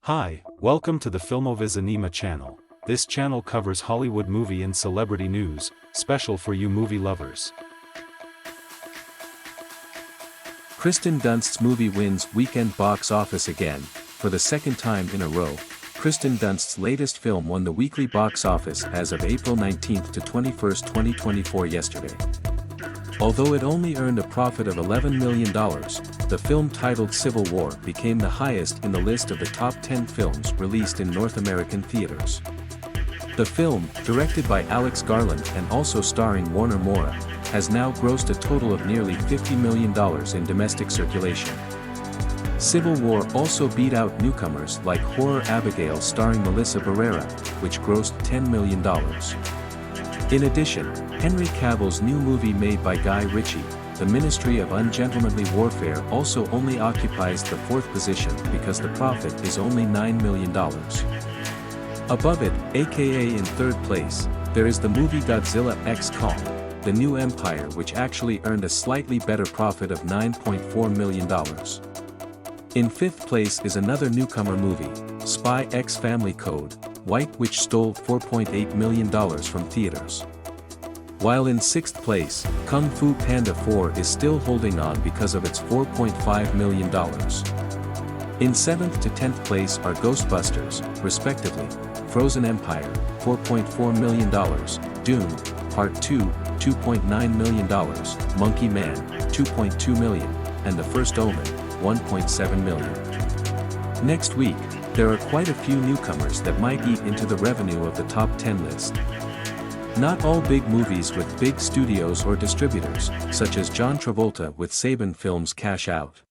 Hi, welcome to the Filmoviz Anima channel. This channel covers Hollywood movie and celebrity news, special for you movie lovers. Kristen Dunst's movie wins weekend box office again. For the second time in a row, Kristen Dunst's latest film won the weekly box office as of April 19 to 21, 2024 yesterday. Although it only earned a profit of $11 million, the film titled Civil War became the highest in the list of the top 10 films released in North American theaters. The film, directed by Alex Garland and also starring Warner Mora, has now grossed a total of nearly $50 million in domestic circulation. Civil War also beat out newcomers like Horror Abigail starring Melissa Barrera, which grossed $10 million. In addition, Henry Cavill's new movie made by Guy Ritchie, The Ministry of Ungentlemanly Warfare, also only occupies the fourth position because the profit is only $9 million. Above it, aka in third place, there is the movie Godzilla x Kong, The New Empire, which actually earned a slightly better profit of $9.4 million. In fifth place is another newcomer movie, Spy x Family Code, White, which stole $4.8 million from theaters. While in sixth place, Kung Fu Panda 4 is still holding on because of its $4.5 million. In 7th to 10th place are Ghostbusters, respectively, Frozen Empire, $4.4 million, Dune, Part 2, $2.9 million, Monkey Man, $2.2 million, and The First Omen, $1.7 million. Next week, there are quite a few newcomers that might eat into the revenue of the top 10 list. Not all big movies with big studios or distributors, such as John Travolta with Saban Films, cash out.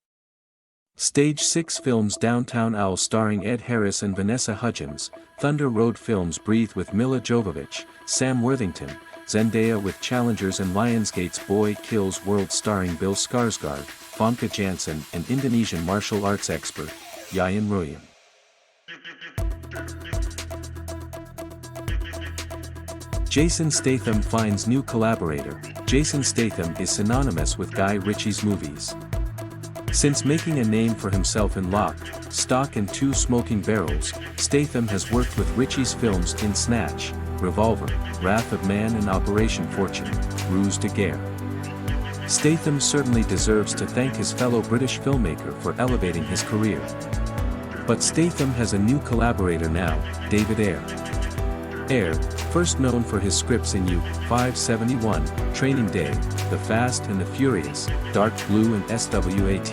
Stage 6 Films Downtown Owl starring Ed Harris and Vanessa Hudgens, Thunder Road Films Breathe with Mila Jovovich, Sam Worthington, Zendaya with Challengers, and Lionsgate's Boy Kills World starring Bill Skarsgård, Famke Janssen, and Indonesian martial arts expert, Yayan Ruhian. Jason Statham finds new collaborator. Jason Statham is synonymous with Guy Ritchie's movies. Since making a name for himself in Lock, Stock and Two Smoking Barrels, Statham has worked with Ritchie's films in Snatch, Revolver, Wrath of Man, and Operation Fortune, Ruse de Guerre. Statham certainly deserves to thank his fellow British filmmaker for elevating his career. But Statham has a new collaborator now, David Ayer. Ayer, first known for his scripts in U-571, Training Day, The Fast and the Furious, Dark Blue, and SWAT.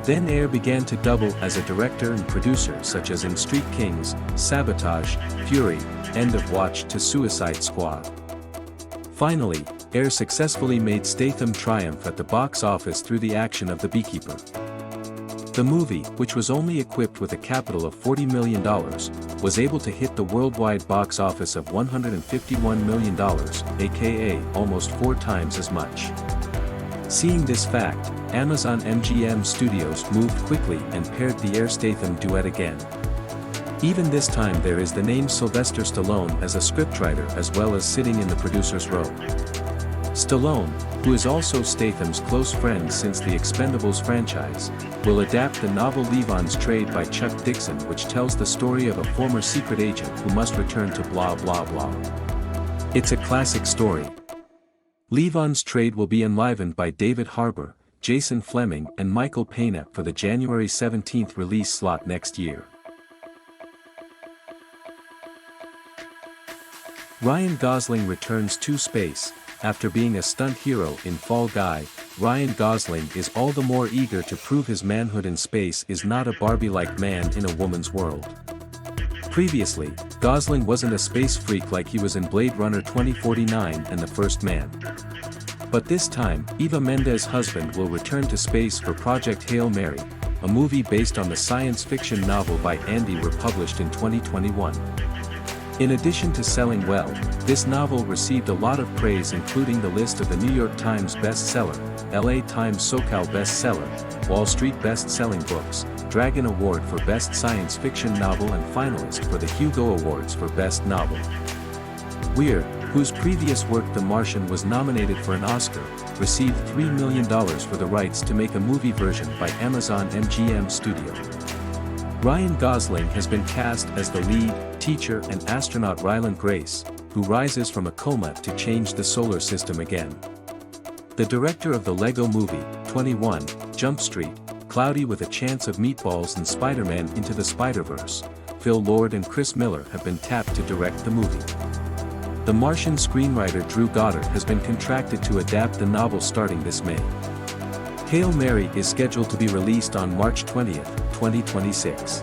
Then Ayer began to double as a director and producer, such as in Street Kings, Sabotage, Fury, End of Watch to Suicide Squad. Finally, Ayer successfully made Statham triumph at the box office through the action of The Beekeeper. The movie, which was only equipped with a capital of $40 million, was able to hit the worldwide box office of $151 million, aka almost 4 times as much. Seeing this fact, Amazon MGM Studios moved quickly and paired the Ayer-Statham duet again. Even this time there is the name Sylvester Stallone as a scriptwriter as well as sitting in the producer's row. Stallone, who is also Statham's close friend since the Expendables franchise, will adapt the novel Levon's Trade by Chuck Dixon, which tells the story of a former secret agent who must return to blah blah blah. It's a classic story. Levon's Trade will be enlivened by David Harbour, Jason Fleming, and Michael Pena for the January 17th release slot next year. Ryan Gosling returns to space. After being a stunt hero in Fall Guy, Ryan Gosling is all the more eager to prove his manhood in space is not a Barbie-like man in a woman's world. Previously, Gosling wasn't a space freak like he was in Blade Runner 2049 and The First Man. But this time, Eva Mendes' husband will return to space for Project Hail Mary, a movie based on the science fiction novel by Andy Weir published in 2021. In addition to selling well, this novel received a lot of praise, including the list of the New York Times bestseller, LA Times SoCal bestseller, Wall Street best-selling books, Dragon Award for Best Science Fiction Novel, and finalist for the Hugo Awards for Best Novel. Weir, whose previous work The Martian was nominated for an Oscar, received $3 million for the rights to make a movie version by Amazon MGM Studio. Ryan Gosling has been cast as the lead, teacher and astronaut Ryland Grace, who rises from a coma to change the solar system again. The director of the Lego Movie, 21 Jump Street, Cloudy with a Chance of Meatballs and Spider-Man Into the Spider-Verse, Phil Lord and Chris Miller have been tapped to direct the movie. The Martian screenwriter Drew Goddard has been contracted to adapt the novel starting this May. Hail Mary is scheduled to be released on March 20, 2026.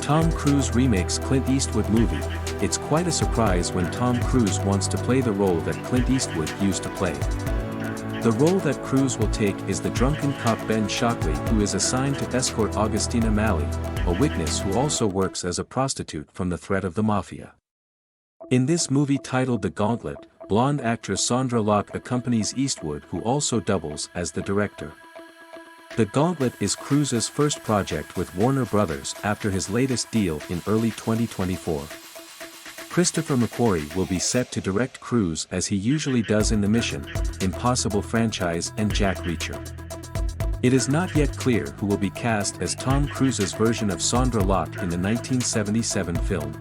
Tom Cruise remakes Clint Eastwood movie. It's quite a surprise when Tom Cruise wants to play the role that Clint Eastwood used to play. The role that Cruise will take is the drunken cop Ben Shockley, who is assigned to escort Augustina Malley, a witness who also works as a prostitute from the threat of the mafia. In this movie titled The Gauntlet, blonde actress Sandra Locke accompanies Eastwood, who also doubles as the director. The Gauntlet is Cruise's first project with Warner Brothers after his latest deal in early 2024. Christopher McQuarrie will be set to direct Cruise as he usually does in the Mission Impossible franchise and Jack Reacher. It is not yet clear who will be cast as Tom Cruise's version of Sandra Locke in the 1977 film.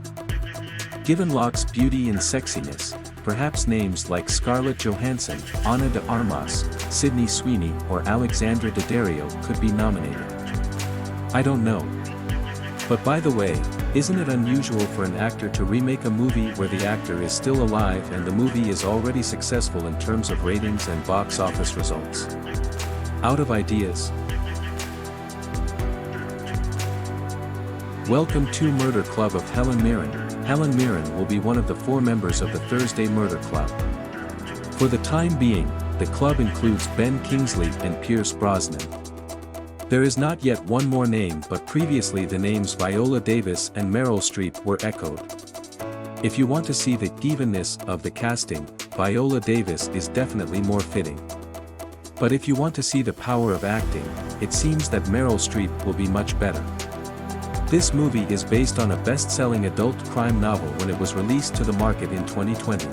Given Locke's beauty and sexiness, perhaps names like Scarlett Johansson, Ana de Armas, Sydney Sweeney or Alexandra Daddario could be nominated. I don't know. But by the way, isn't it unusual for an actor to remake a movie where the actor is still alive and the movie is already successful in terms of ratings and box office results? Out of ideas? Welcome to Murder Club of Helen Mirren. Helen Mirren will be one of the 4 members of the Thursday Murder Club. For the time being, the club includes Ben Kingsley and Pierce Brosnan. There is not yet one more name, but previously the names Viola Davis and Meryl Streep were echoed. If you want to see the evenness of the casting, Viola Davis is definitely more fitting. But if you want to see the power of acting, it seems that Meryl Streep will be much better. This movie is based on a best-selling adult crime novel when it was released to the market in 2020.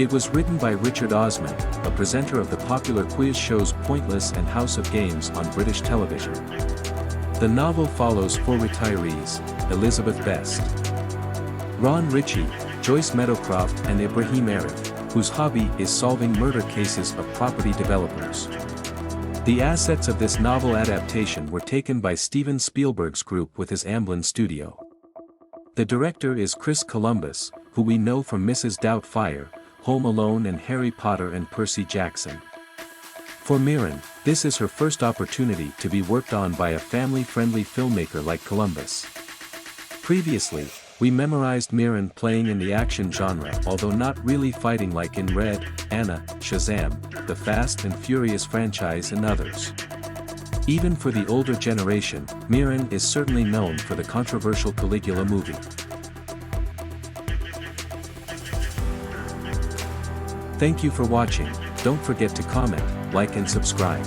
It was written by Richard Osman, a presenter of the popular quiz shows Pointless and House of Games on British television. The novel follows 4 retirees: Elizabeth Best, Ron Ritchie, Joyce Meadowcroft and Ibrahim Arif, whose hobby is solving murder cases of property developers. The assets of this novel adaptation were taken by Steven Spielberg's group with his Amblin studio. The director is Chris Columbus, who we know from Mrs. Doubtfire, Home Alone and Harry Potter and Percy Jackson. For Mirren, this is her first opportunity to be worked on by a family-friendly filmmaker like Columbus. Previously, we memorized Mirren playing in the action genre, although not really fighting like in Red, Anna, Shazam, the Fast and Furious franchise and others. Even for the older generation, Mirren is certainly known for the controversial Caligula movie. Thank you for watching. Don't forget to comment, like and subscribe.